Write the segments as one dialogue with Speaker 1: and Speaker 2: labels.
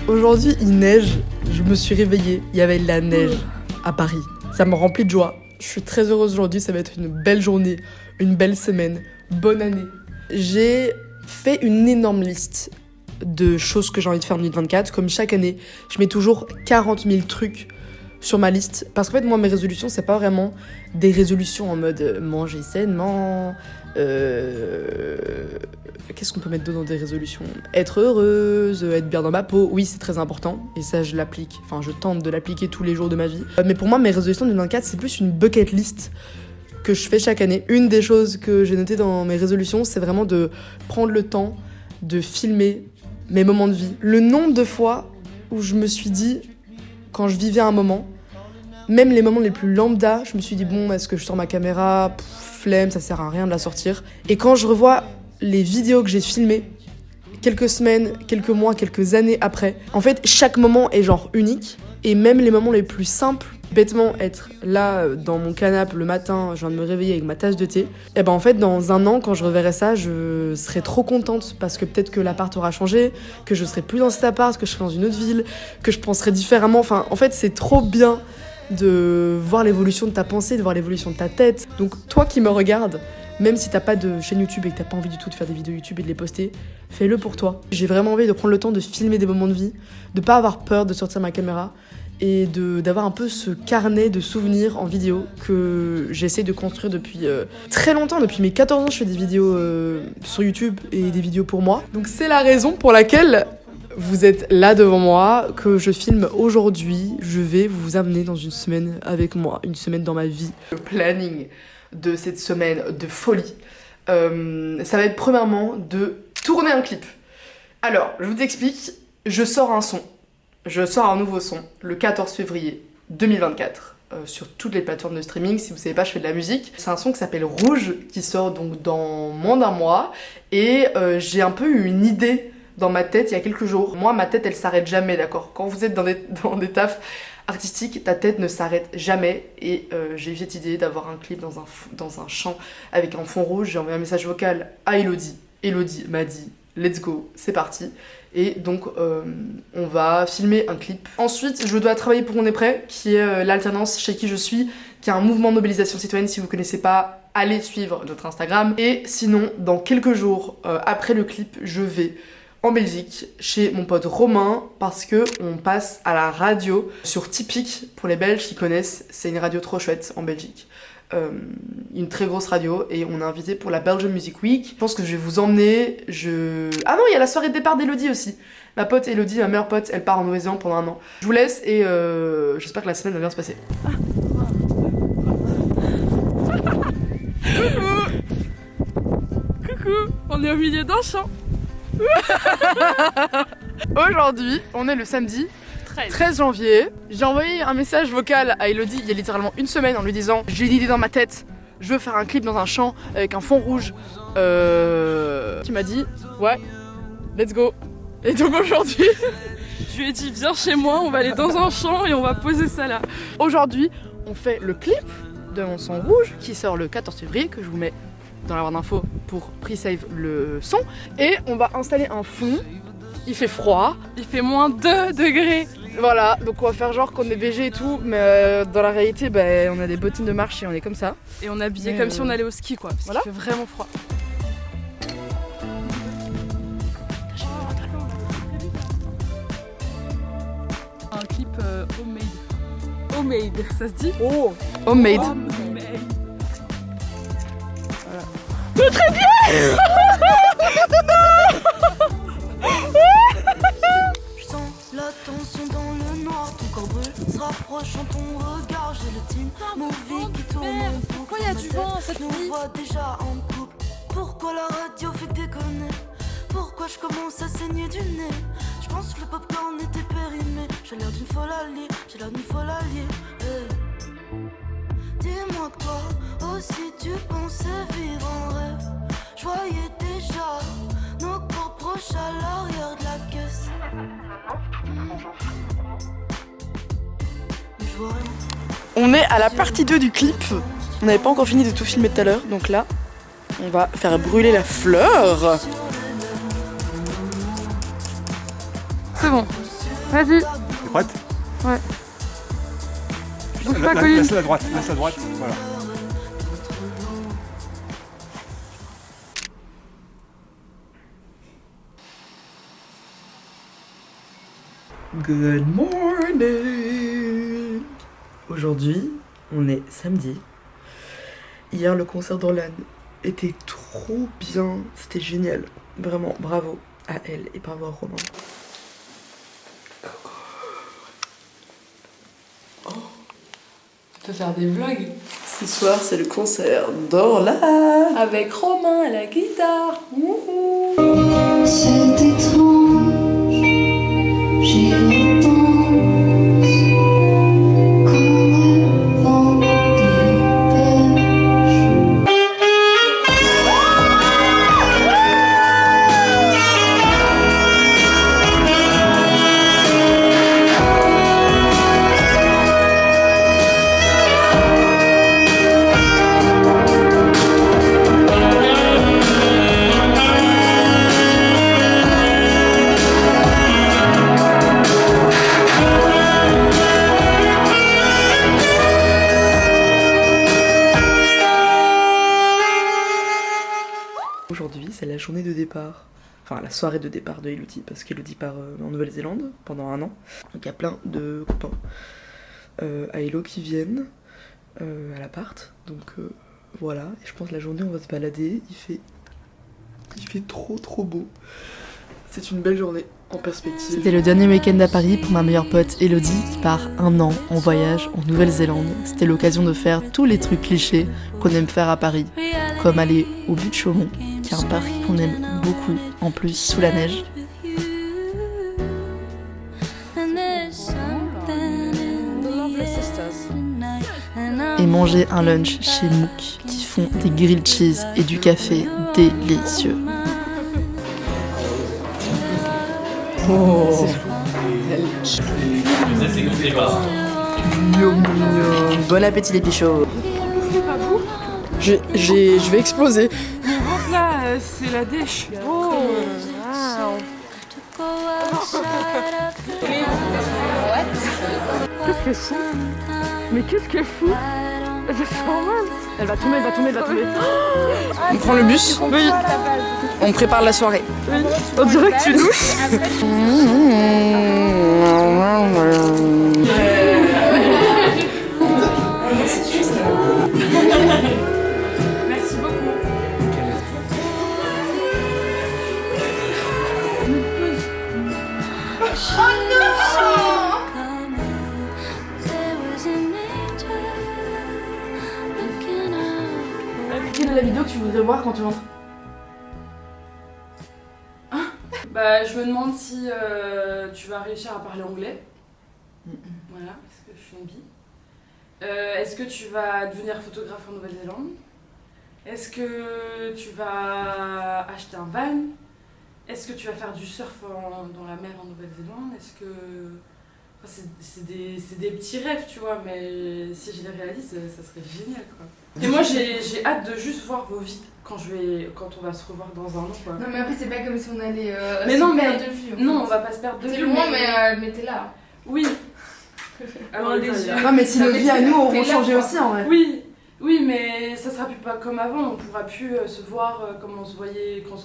Speaker 1: Aujourd'hui, il neige. Je me suis réveillée. Il y avait de la neige à Paris. Ça me remplit de joie. Je suis très heureuse aujourd'hui. Ça va être une belle journée, une belle semaine. Bonne année. J'ai fait une énorme liste de choses que j'ai envie de faire en 2024. Comme chaque année, je mets toujours 40 000 trucs sur ma liste. Parce qu'en fait, moi, mes résolutions, c'est pas vraiment des résolutions en mode manger sainement. Qu'est-ce qu'on peut mettre dedans des résolutions ? Être heureuse, être bien dans ma peau. Oui, c'est très important. Et ça, je l'applique. Enfin, je tente de l'appliquer tous les jours de ma vie. Mais pour moi, mes résolutions de 2024, c'est plus une bucket list que je fais chaque année. Une des choses que j'ai notées dans mes résolutions, c'est vraiment de prendre le temps de filmer mes moments de vie. Le nombre de fois où je me suis dit, quand je vivais un moment, même les moments les plus lambda, je me suis dit, bon, est-ce que je sors ma caméra ? Flemme, ça sert à rien de la sortir. Et quand je revois les vidéos que j'ai filmées, quelques semaines, quelques mois, quelques années après, en fait, chaque moment est genre unique. Et même les moments les plus simples, bêtement être là dans mon canapé le matin, je viens de me réveiller avec ma tasse de thé, et ben en fait dans un an quand je reverrai ça, je serai trop contente parce que peut-être que l'appart aura changé, que je serai plus dans cet appart, que je serai dans une autre ville, que je penserai différemment. Enfin en fait c'est trop bien de voir l'évolution de ta pensée, de voir l'évolution de ta tête. Donc toi qui me regardes, même si t'as pas de chaîne YouTube et que t'as pas envie du tout de faire des vidéos YouTube et de les poster, fais-le pour toi. J'ai vraiment envie de prendre le temps de filmer des moments de vie, de pas avoir peur de sortir ma caméra et d'avoir un peu ce carnet de souvenirs en vidéo que j'essaie de construire depuis très longtemps. Depuis mes 14 ans, je fais des vidéos sur YouTube et des vidéos pour moi. Donc c'est la raison pour laquelle vous êtes là devant moi, que je filme aujourd'hui. Je vais vous amener dans une semaine avec moi, une semaine dans ma vie. Le planning de cette semaine de folie, ça va être premièrement de tourner un clip. Alors, je vous explique, je sors un son. Je sors un nouveau son le 14 février 2024 sur toutes les plateformes de streaming. Si vous savez pas, je fais de la musique. C'est un son qui s'appelle Rouge, qui sort donc dans moins d'un mois. Et j'ai un peu eu une idée dans ma tête il y a quelques jours. Moi, ma tête, elle s'arrête jamais, d'accord ? Quand vous êtes dans des tafs artistiques, ta tête ne s'arrête jamais. Et j'ai eu cette idée d'avoir un clip dans un champ avec un fond rouge. J'ai envoyé un message vocal à Elodie. Elodie m'a dit « Let's go, c'est parti ». Et donc on va filmer un clip. Ensuite je dois travailler pour On est prêt, qui est l'alternance chez qui je suis, qui est un mouvement de mobilisation citoyenne. Si vous connaissez pas, allez suivre notre Instagram. Et sinon dans quelques jours après le clip, je vais en Belgique chez mon pote Romain parce que on passe à la radio sur Typique. Pour les Belges qui connaissent, c'est une radio trop chouette en Belgique. Une très grosse radio et on est invité pour la Belgian Music Week. Je pense que je vais vous emmener. Ah non, il y a la soirée de départ d'Elodie aussi. Ma pote Elodie, ma meilleure pote, elle part en Nouvelle-Zélande pendant un an. Je vous laisse et j'espère que la semaine va bien se passer.
Speaker 2: Coucou, on est au milieu d'un champ.
Speaker 1: Aujourd'hui, on est le samedi 13 janvier, j'ai envoyé un message vocal à Elodie il y a littéralement une semaine en lui disant j'ai une idée dans ma tête, je veux faire un clip dans un champ avec un fond rouge. Qui m'a dit ouais, let's go. Et donc aujourd'hui,
Speaker 2: je lui ai dit viens chez moi, on va aller dans un champ et on va poser ça là.
Speaker 1: Aujourd'hui, on fait le clip de mon son rouge qui sort le 14 février, que je vous mets dans la barre d'infos pour pre-save le son. Et on va installer un fond. Il fait froid,
Speaker 2: il fait moins 2 degrés.
Speaker 1: Voilà, donc on va faire genre qu'on est BG et tout, mais dans la réalité, on a des bottines de marche et on est comme ça.
Speaker 2: Et on est habillé comme si on allait au ski quoi, parce qu'il fait vraiment froid. Un clip homemade. Homemade, ça se dit ?
Speaker 1: Oh, homemade.
Speaker 2: Voilà. Très bien.
Speaker 3: La tension dans le noir, ton corps brûle, se rapprochant ton regard, j'ai le team movie qui tourne en boucle.
Speaker 2: Pourquoi y a du vent cette
Speaker 3: nuit? Je nous vois déjà en couple. Pourquoi la radio fait déconner? Pourquoi je commence à saigner du nez? Je pense que le popcorn était périmé. J'ai l'air d'une folle alliée, j'ai l'air d'une folle alliée. Dis-moi que toi aussi tu pensais vivre en rêve. Je voyais déjà nos corps proches à l'arrière de la caisse.
Speaker 1: On est à la partie 2 du clip. On n'avait pas encore fini de tout filmer tout à l'heure, donc là, on va faire brûler la fleur.
Speaker 2: C'est bon. Vas-y.
Speaker 4: T'es prête?
Speaker 2: Ouais. Bouge pas, Colline.
Speaker 4: Laisse-la à droite, voilà.
Speaker 1: Good morning. Aujourd'hui, on est samedi. Hier, le concert d'Orlan était trop bien. C'était génial. Vraiment, bravo à elle et bravo à Romain. Oh. Tu peux faire des vlogs. Ce soir, c'est le concert d'Orlan avec Romain à la guitare.
Speaker 5: C'est étrange, j'y repense comme le vent dépêche.
Speaker 1: Aujourd'hui, c'est la journée de départ, enfin la soirée de départ de Elodie, parce qu'Elodie part en Nouvelle-Zélande pendant 1 an. Donc il y a plein de copains à Elo qui viennent à l'appart. Donc voilà, et je pense que la journée on va se balader, il fait trop beau. C'est une belle journée en perspective.
Speaker 6: C'était le dernier week-end à Paris pour ma meilleure pote Elodie qui part 1 an en voyage en Nouvelle-Zélande. C'était l'occasion de faire tous les trucs clichés qu'on aime faire à Paris, comme aller au but de Chaumont, qui est un parc qu'on aime beaucoup, en plus sous la neige. Et manger un lunch chez Mouk qui font des grilled cheese et du café délicieux.
Speaker 1: Oh.
Speaker 6: Bon appétit les pichots.
Speaker 1: Je vais exploser.
Speaker 2: Mon ventre là, c'est la dèche. Oh. Qu'est-ce qu'elle fout? Mais qu'est-ce qu'elle fout? Je sens mal.
Speaker 1: Elle va tomber. On prend le bus.
Speaker 2: Oui.
Speaker 1: On prépare la soirée.
Speaker 2: Oui. On dirait que tu douches. Merci beaucoup.
Speaker 1: Quelle est la vidéo que tu voudrais voir quand tu rentres?
Speaker 2: Bah, je me demande si tu vas réussir à parler anglais. Voilà, parce que je suis une bille. Est-ce que tu vas devenir photographe en Nouvelle-Zélande? Est-ce que tu vas acheter un van? Est-ce que tu vas faire du surf dans la mer en Nouvelle-Zélande? Est-ce que... Enfin, c'est des petits rêves, tu vois, mais si je les réalise, ça serait génial, quoi. Et moi, j'ai hâte de juste voir vos vies quand on va se revoir dans 1 an, quoi.
Speaker 7: Non mais après c'est pas comme si on allait
Speaker 2: mais
Speaker 7: se
Speaker 2: non,
Speaker 7: perdre de vue.
Speaker 2: Non, on va pas se perdre de vue.
Speaker 7: C'est loin mais t'es là.
Speaker 2: Oui. Avant les yeux.
Speaker 1: Non mais si nos vies à nous auront
Speaker 7: T'es là,
Speaker 1: changé
Speaker 7: quoi.
Speaker 1: aussi en vrai.
Speaker 2: Oui, mais ça sera plus pas comme avant. On pourra plus se voir comme on se voyait, comme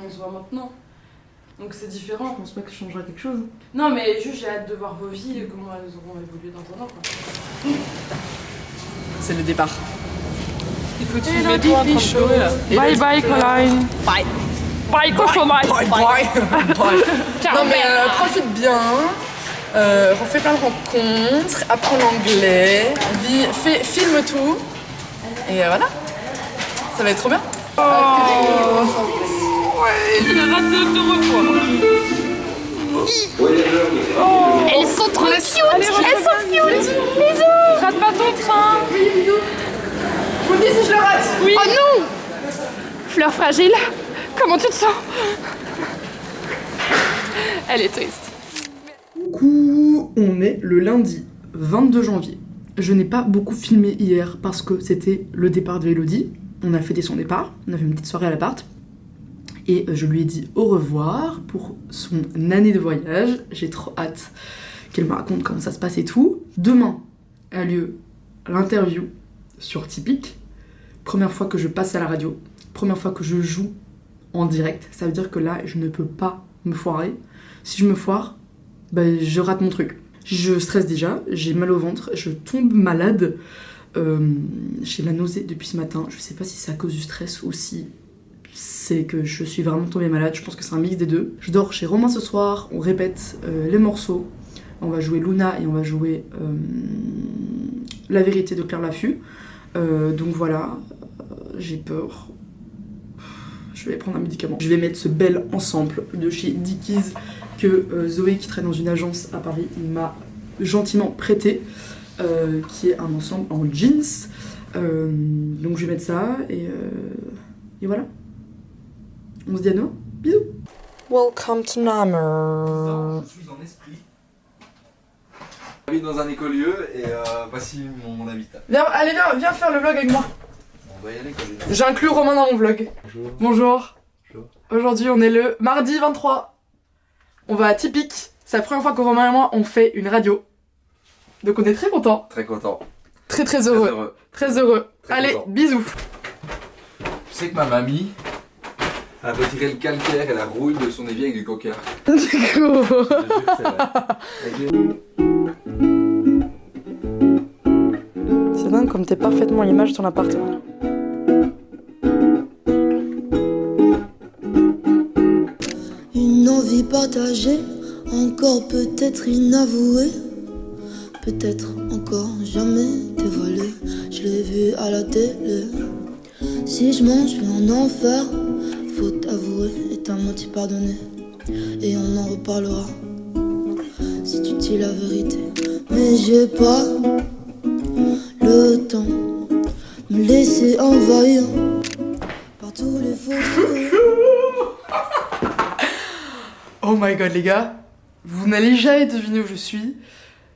Speaker 2: on se voit maintenant. Donc c'est différent.
Speaker 1: Je pense pas que ça changera quelque chose.
Speaker 2: Non, mais juste j'ai hâte de voir vos vies et comment elles auront évolué dans 1 an, quoi.
Speaker 1: C'est le départ.
Speaker 2: Il faut que tu mets toi en train de pleurer, là. Bye bye, Colline. Bye. Bye, cochon, bye.
Speaker 1: Bye. Non mais profite bien. Refais plein de rencontres, apprends l'anglais, filme tout. Et voilà. Ça va être trop bien.
Speaker 2: J'ai hâte de te revoir.
Speaker 5: Elles sont trop cute. Elles sont cute. Bisous.
Speaker 2: Rate pas ton train.
Speaker 1: Vous me dites si je le rate.
Speaker 2: Oui.
Speaker 5: Oh non. Fleur fragile. Comment tu te sens? Elle est triste.
Speaker 1: Coucou, on est le lundi 22 janvier. Je n'ai pas beaucoup filmé hier parce que c'était le départ de Elodie. On a fêté son départ, on a fait une petite soirée à l'appart.
Speaker 6: et je lui ai dit au revoir pour son année de voyage. J'ai trop hâte qu'elle me raconte comment ça se passe et tout. Demain a lieu l'interview sur Typique. Première fois que je passe à la radio, première fois que je joue en direct. Ça veut dire que là, je ne peux pas me foirer. Si je me foire, je rate mon truc. Je stresse déjà, j'ai mal au ventre, je tombe malade. J'ai la nausée depuis ce matin. Je sais pas si c'est à cause du stress ou si c'est que je suis vraiment tombée malade. Je pense que c'est un mix des deux. Je dors chez Romain ce soir, on répète les morceaux. On va jouer Luna et on va jouer La vérité de Claire Laffut. Donc voilà, j'ai peur. Je vais prendre un médicament. Je vais mettre ce bel ensemble de chez Dickies que Zoé, qui travaille dans une agence à Paris, m'a gentiment prêté, qui est un ensemble en jeans. Donc je vais mettre ça et voilà. On se dit à demain. Bisous. Welcome to Namur.
Speaker 4: Je suis en esprit. J'habite dans un écolieu et voici mon habitat.
Speaker 1: Viens faire le vlog avec moi.
Speaker 4: On va y aller, quoi.
Speaker 1: J'inclus Romain dans mon vlog.
Speaker 4: Bonjour.
Speaker 1: Bonjour.
Speaker 4: Bonjour.
Speaker 1: Aujourd'hui, on est le mardi 23. On va à Typique. C'est la première fois que Romain et moi, on fait une radio. Donc on est très contents.
Speaker 4: Très content.
Speaker 1: Très heureux. Très heureux.
Speaker 4: Très
Speaker 1: Allez,
Speaker 4: content.
Speaker 1: bisous.
Speaker 4: Tu sais que ma mamie a retiré le calcaire et la rouille de son évier avec du coca.
Speaker 1: Du coup.
Speaker 4: Je te jure que c'est vrai.
Speaker 1: C'est dingue comme t'es parfaitement l'image de ton appartement.
Speaker 3: Une envie partagée, encore peut-être inavouée, peut-être encore jamais dévoilée. Je l'ai vu à la télé. Si je mange, je vais en enfer. Faut t'avouer et ta moitié pardonner. Et on en reparlera si tu dis la vérité. Mais j'ai pas le temps de me laisser envahir par tous les faux sourires.
Speaker 1: Oh my god les gars, vous n'allez jamais deviner où je suis.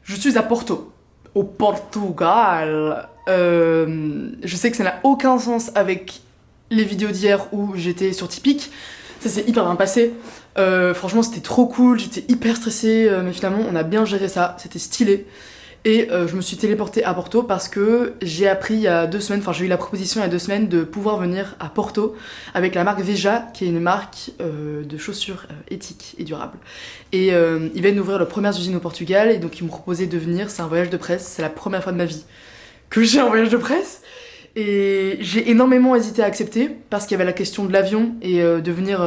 Speaker 1: Je suis à Porto, au Portugal. Je sais que ça n'a aucun sens avec les vidéos d'hier où j'étais sur Typique. Ça s'est hyper bien passé. Franchement c'était trop cool, j'étais hyper stressée, mais finalement on a bien géré ça, c'était stylé. Et je me suis téléportée à Porto parce que j'ai appris il y a 2 semaines, enfin j'ai eu la proposition il y a 2 semaines de pouvoir venir à Porto avec la marque Veja, qui est une marque de chaussures éthiques et durables. Et ils viennent d'ouvrir leur première usine au Portugal et donc ils m'ont proposé de venir, c'est un voyage de presse, c'est la première fois de ma vie que j'ai un voyage de presse. Et j'ai énormément hésité à accepter parce qu'il y avait la question de l'avion et de venir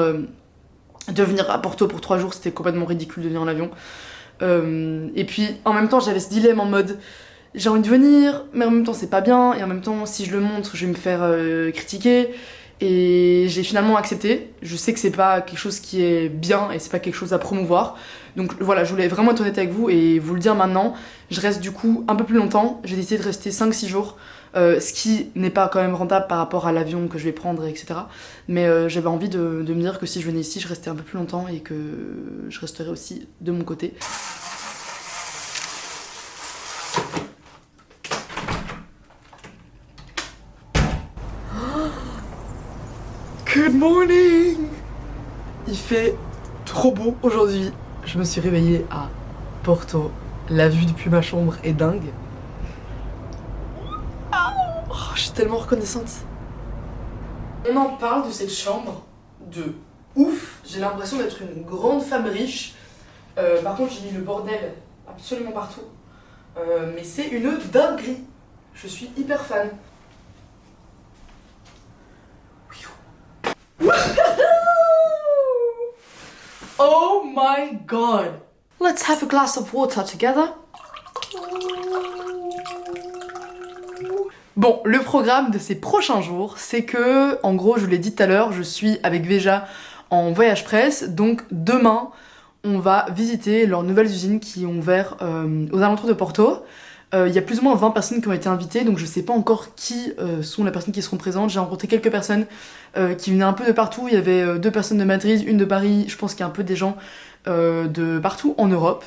Speaker 1: à Porto pour 3 jours, c'était complètement ridicule de venir en avion. Et puis en même temps j'avais ce dilemme en mode j'ai envie de venir mais en même temps c'est pas bien et en même temps si je le montre je vais me faire critiquer et j'ai finalement accepté. Je sais que c'est pas quelque chose qui est bien et c'est pas quelque chose à promouvoir, donc voilà, je voulais vraiment être honnête avec vous et vous le dire maintenant. Je reste du coup un peu plus longtemps, j'ai décidé de rester 5-6 jours, ce qui n'est pas quand même rentable par rapport à l'avion que je vais prendre, etc. Mais j'avais envie de me dire que si je venais ici, je restais un peu plus longtemps et que je resterais aussi de mon côté. Good morning! Il fait trop beau aujourd'hui. Je me suis réveillée à Porto. La vue depuis ma chambre est dingue. Oh, je suis tellement reconnaissante. On en parle de cette chambre de ouf. J'ai l'impression d'être une grande femme riche. Par contre, j'ai mis le bordel absolument partout. Mais c'est une dinguerie. Je suis hyper fan. Oh my god! Let's have a glass of water together. Bon, le programme de ces prochains jours, c'est que, en gros, je vous l'ai dit tout à l'heure, je suis avec Veja en voyage presse, donc demain, on va visiter leurs nouvelles usines qui ont ouvert aux alentours de Porto. Il y a plus ou moins 20 personnes qui ont été invitées, donc je sais pas encore qui sont les personnes qui seront présentes. J'ai rencontré quelques personnes qui venaient un peu de partout. Il y avait 2 personnes de Madrid, une de Paris. Je pense qu'il y a un peu des gens de partout en Europe.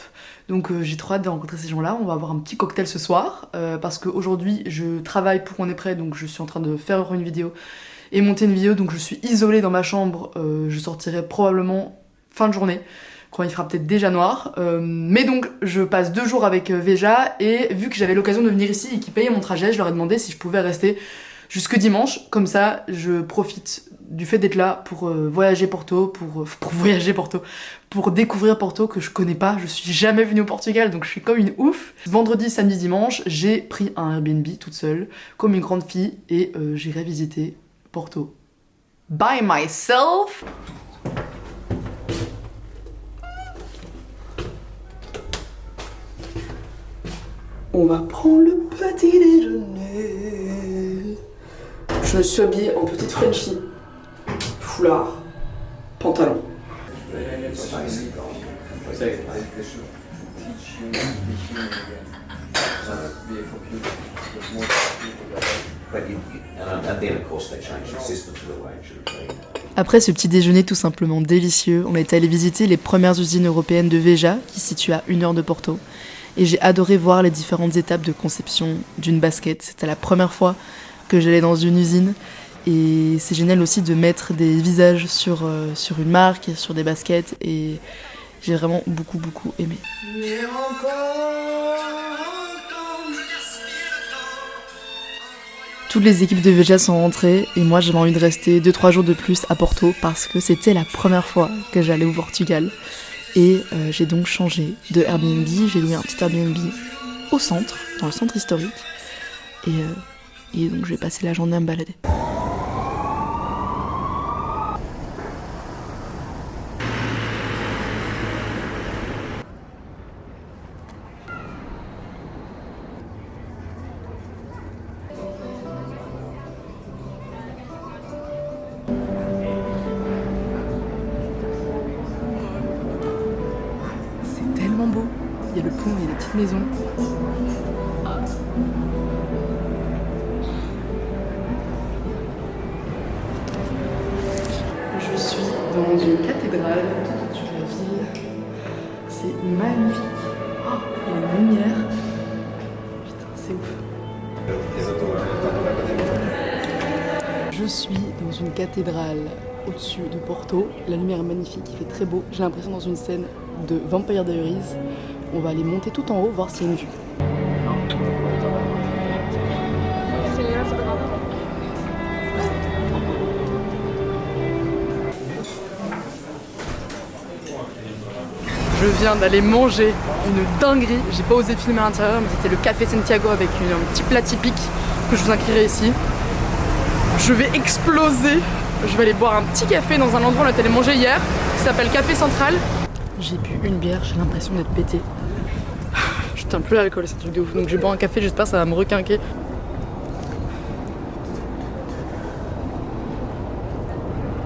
Speaker 1: Donc j'ai trop hâte de rencontrer ces gens-là. On va avoir un petit cocktail ce soir parce qu'aujourd'hui je travaille pour On est prêt, donc je suis en train de faire une vidéo
Speaker 6: et monter une vidéo, donc je suis isolée dans ma chambre. Je sortirai probablement fin de journée, quand il fera peut-être déjà noir. Mais donc je passe 2 jours avec Veja, et vu que j'avais l'occasion de venir ici et qu'ils payaient mon trajet, je leur ai demandé si je pouvais rester jusque dimanche. Comme ça, je profite du fait d'être là pour voyager Porto, pour découvrir Porto que je connais pas. Je suis jamais venue au Portugal, donc je suis comme une ouf. Vendredi, samedi, dimanche, j'ai pris un Airbnb toute seule, comme une grande fille, et j'irai visiter Porto by myself. On va prendre le petit déjeuner. Je me suis habillée en petite Frenchie. Foulard, pantalon. Après ce petit déjeuner tout simplement délicieux, on est allé visiter les premières usines européennes de Veja, qui se situent à 1 heure de Porto. Et j'ai adoré voir les différentes étapes de conception d'une basket. C'était la première fois que j'allais dans une usine. Et c'est génial aussi de mettre des visages sur une marque, sur des baskets. Et j'ai vraiment beaucoup aimé. Toutes les équipes de Veja sont rentrées et moi j'avais envie de rester 2-3 jours de plus à Porto parce que c'était la première fois que j'allais au Portugal. Et j'ai donc changé de Airbnb, j'ai loué un petit Airbnb au centre, dans le centre historique. Et donc je vais passer la journée à me balader. Beau. Il y a le pont, il y a des petites maisons. Je suis dans une cathédrale tout au-dessus de la ville. C'est magnifique. Oh, il y a la lumière. Putain, c'est ouf. Je suis dans une cathédrale au-dessus de Porto. La lumière est magnifique, il fait très beau. J'ai l'impression dans une scène de Vampire Diaries. On va aller monter tout en haut, voir s'il y a une vue. Je viens d'aller manger une dinguerie. J'ai pas osé filmer à l'intérieur, mais c'était le café Santiago avec un petit plat typique que je vous inscrirai ici. Je vais exploser. Je vais aller boire un petit café dans un endroit où on est allé manger hier, qui s'appelle Café Central. J'ai bu une bière, j'ai l'impression d'être pétée. Je tiens plus l'alcool, c'est un truc de ouf. Donc je vais boire un café, j'espère que ça va me requinquer.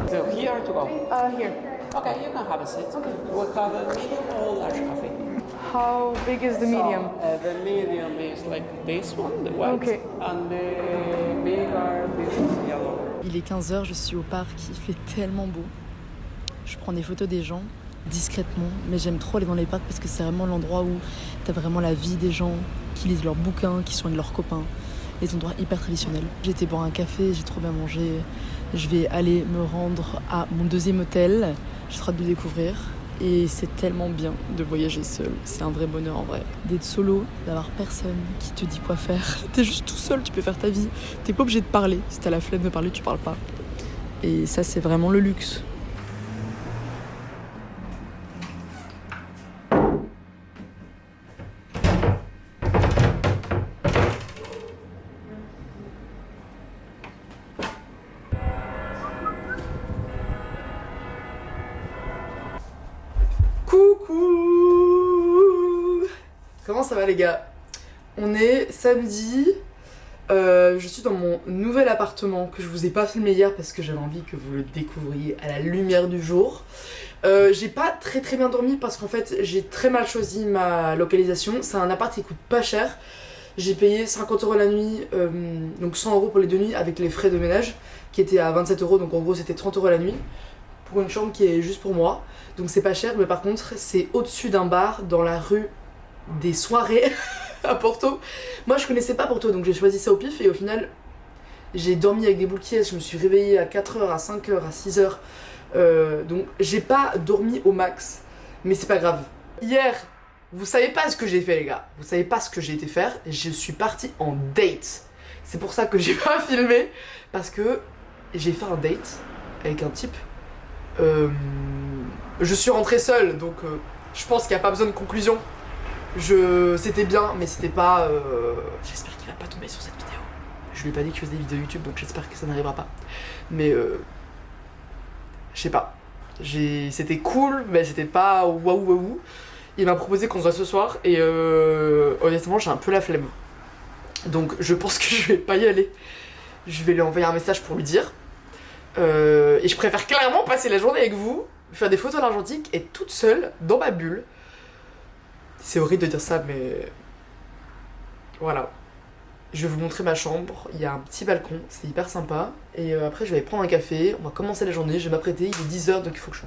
Speaker 8: So here to go. Here. Okay, you can have a seat. Okay. We'll have a medium or large coffee.
Speaker 6: How big is the medium?
Speaker 8: The medium is like this one, the white.
Speaker 6: Okay.
Speaker 8: And the bigger, this is yellow.
Speaker 6: Il est 15h, je suis au parc, il fait tellement beau. Je prends des photos des gens discrètement, mais j'aime trop aller dans les parcs parce que c'est vraiment l'endroit où t'as vraiment la vie des gens qui lisent leurs bouquins, qui soignent leurs copains, les endroits hyper traditionnels. J'ai été boire un café, j'ai trop bien mangé. Je vais aller me rendre à mon 2e hôtel, j'ai trop hâte de découvrir. Et c'est tellement bien de voyager seul, c'est un vrai bonheur en vrai. D'être solo, d'avoir personne qui te dit quoi faire. T'es juste tout seul, tu peux faire ta vie. T'es pas obligé de parler. Si t'as la flemme de parler, tu parles pas. Et ça, c'est vraiment le luxe. Coucou! Comment ça va les gars? On est samedi, je suis dans mon nouvel appartement que je vous ai pas filmé hier parce que j'avais envie que vous le découvriez à la lumière du jour. J'ai pas très bien dormi parce qu'en fait j'ai très mal choisi ma localisation. C'est un appart qui coûte pas cher. J'ai payé 50 € la nuit, donc 100 € pour les 2 nuits avec les frais de ménage qui étaient à 27 €, donc en gros c'était 30 € la nuit pour une chambre qui est juste pour moi. Donc c'est pas cher, mais par contre c'est au-dessus d'un bar dans la rue des soirées à Porto. Moi je connaissais pas Porto, donc j'ai choisi ça au pif et au final
Speaker 1: J'ai dormi avec des boules qui je me suis réveillée à 4h, à 5h, à 6h. Donc j'ai pas dormi au max. Mais c'est pas grave. Hier, vous savez pas ce que j'ai fait les gars. Vous savez pas ce que j'ai été faire. Je suis partie en date. C'est pour ça que j'ai pas filmé. Parce que j'ai fait un date avec un type. Je suis rentrée seule. Donc je pense qu'il n'y a pas besoin de conclusion. C'était bien, mais c'était pas... J'espère qu'il va pas tomber sur cette vidéo. Je lui ai pas dit que je faisais des vidéos YouTube, donc j'espère que ça n'arrivera pas. Mais je sais pas. C'était cool, mais c'était pas waouh waouh. Il m'a proposé qu'on se voit ce soir, et honnêtement j'ai un peu la flemme. Donc je pense que je vais pas y aller. Je vais lui envoyer un message pour lui dire. Et je préfère clairement passer la journée avec vous, faire des photos à l'argentique, et toute seule, dans ma bulle. C'est horrible de dire ça, mais... Voilà. Je vais vous montrer ma chambre. Il y a un petit balcon, c'est hyper sympa. Et après, je vais aller prendre un café. On va commencer la journée. Je vais m'apprêter. Il est 10h, donc il faut que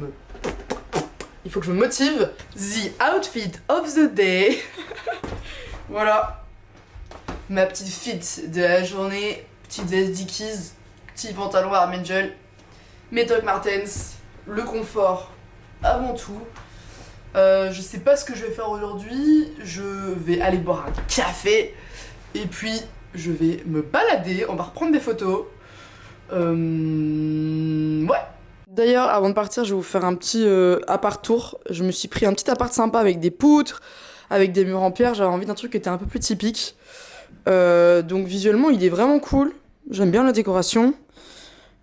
Speaker 1: je me motive. The outfit of the day. Voilà. Ma petite fit de la journée. Petite veste Dickies. Petit pantalon Armangel. Mes Doc Martens. Le confort avant tout. Je sais pas ce que je vais faire aujourd'hui. Je vais aller boire un café. Et puis je vais me balader. On va reprendre des photos. Ouais. D'ailleurs, avant de partir, je vais vous faire un petit appart tour. Je me suis pris un petit appart sympa avec des poutres, avec des murs en pierre. J'avais envie d'un truc qui était un peu plus typique. Donc visuellement, il est vraiment cool. J'aime bien la décoration.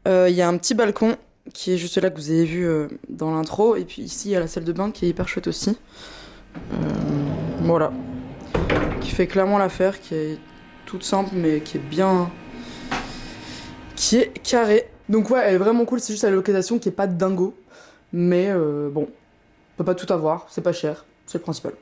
Speaker 1: Il y a un petit balcon qui est juste là que vous avez vu dans l'intro. Et puis ici, il y a la salle de bain qui est hyper chouette aussi. Voilà. Qui fait clairement l'affaire, qui est toute simple, mais qui est bien... qui est carrée. Donc ouais, elle est vraiment cool, c'est juste la localisation qui est pas dingo. Mais bon, on peut pas tout avoir, c'est pas cher, c'est le principal.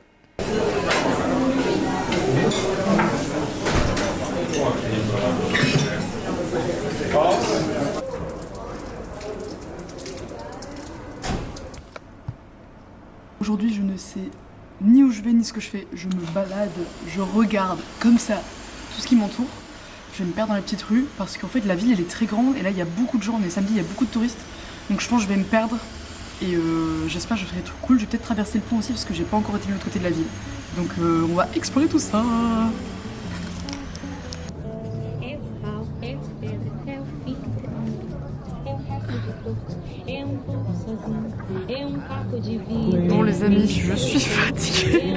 Speaker 1: Aujourd'hui, je ne sais ni où je vais ni ce que je fais. Je me balade, je regarde comme ça tout ce qui m'entoure. Je vais me perdre dans les petites rues parce qu'en fait la ville elle est très grande et là il y a beaucoup de gens. On est samedi, il y a beaucoup de touristes. Donc je pense que je vais me perdre et j'espère que je ferai des trucs cool. Je vais peut-être traverser le pont aussi parce que j'ai pas encore été de l'autre côté de la ville. Donc on va explorer tout ça. Bon les amis, je suis fatiguée.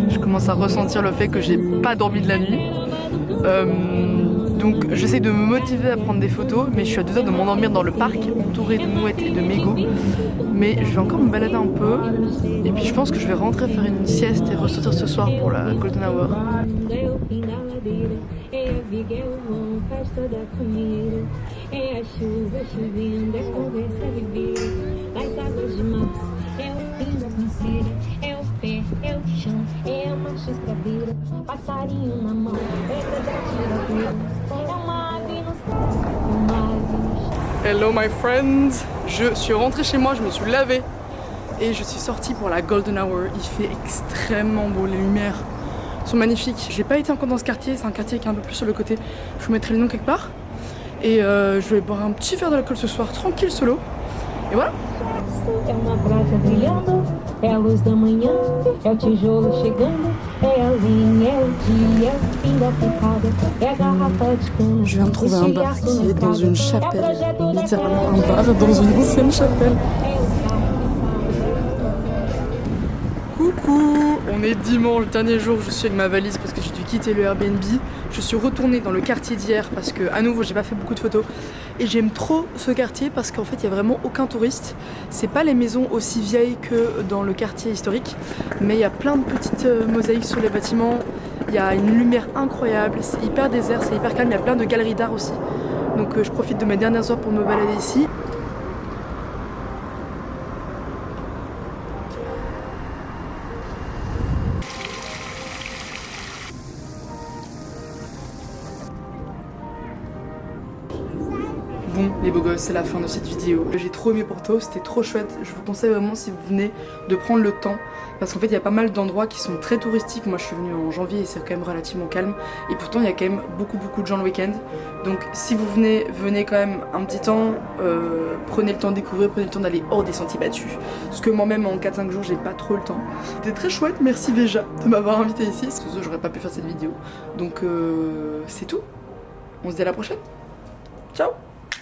Speaker 1: Je commence à ressentir le fait que j'ai pas dormi de la nuit. Donc j'essaie de me motiver à prendre des photos, mais je suis à 2 heures de m'endormir dans le parc, entourée de mouettes et de mégots. Mais je vais encore me balader un peu, et puis je pense que je vais rentrer faire une sieste et ressortir ce soir pour la Golden Hour. Hello my friends, je suis rentrée chez moi, je me suis lavée et je suis sortie pour la Golden Hour. Il fait extrêmement beau, les lumières sont magnifiques. J'ai pas été encore dans ce quartier, c'est un quartier qui est un peu plus sur le côté. Je vous mettrai le nom quelque part. Et je vais boire un petit verre d'alcool ce soir, tranquille solo. Et voilà. Je viens de trouver un bar qui est dans une chapelle, littéralement un bar dans une ancienne chapelle. Coucou, on est dimanche, dernier jour, je suis avec ma valise parce que j'ai dû quitter le Airbnb. Je suis retournée dans le quartier d'hier parce que à nouveau j'ai pas fait beaucoup de photos. Et j'aime trop ce quartier parce qu'en fait il y a vraiment aucun touriste. C'est pas les maisons aussi vieilles que dans le quartier historique, mais il y a plein de petites mosaïques sur les bâtiments. Il y a une lumière incroyable, c'est hyper désert, c'est hyper calme, il y a plein de galeries d'art aussi. Donc je profite de mes dernières heures pour me balader ici. Bon les beaux gosses, c'est la fin de cette vidéo. J'ai trop aimé Porto, c'était trop chouette. Je vous conseille vraiment si vous venez de prendre le temps. Parce qu'en fait il y a pas mal d'endroits qui sont très touristiques. Moi je suis venue en janvier et c'est quand même relativement calme. Et pourtant il y a quand même beaucoup de gens le week-end. Donc si vous venez quand même un petit temps. Prenez le temps de découvrir, prenez le temps d'aller hors des sentiers battus. Parce que moi-même en 4-5 jours j'ai pas trop le temps. C'était très chouette, merci déjà de m'avoir invité ici. Parce que j'aurais pas pu faire cette vidéo. Donc c'est tout. On se dit à la prochaine. Ciao.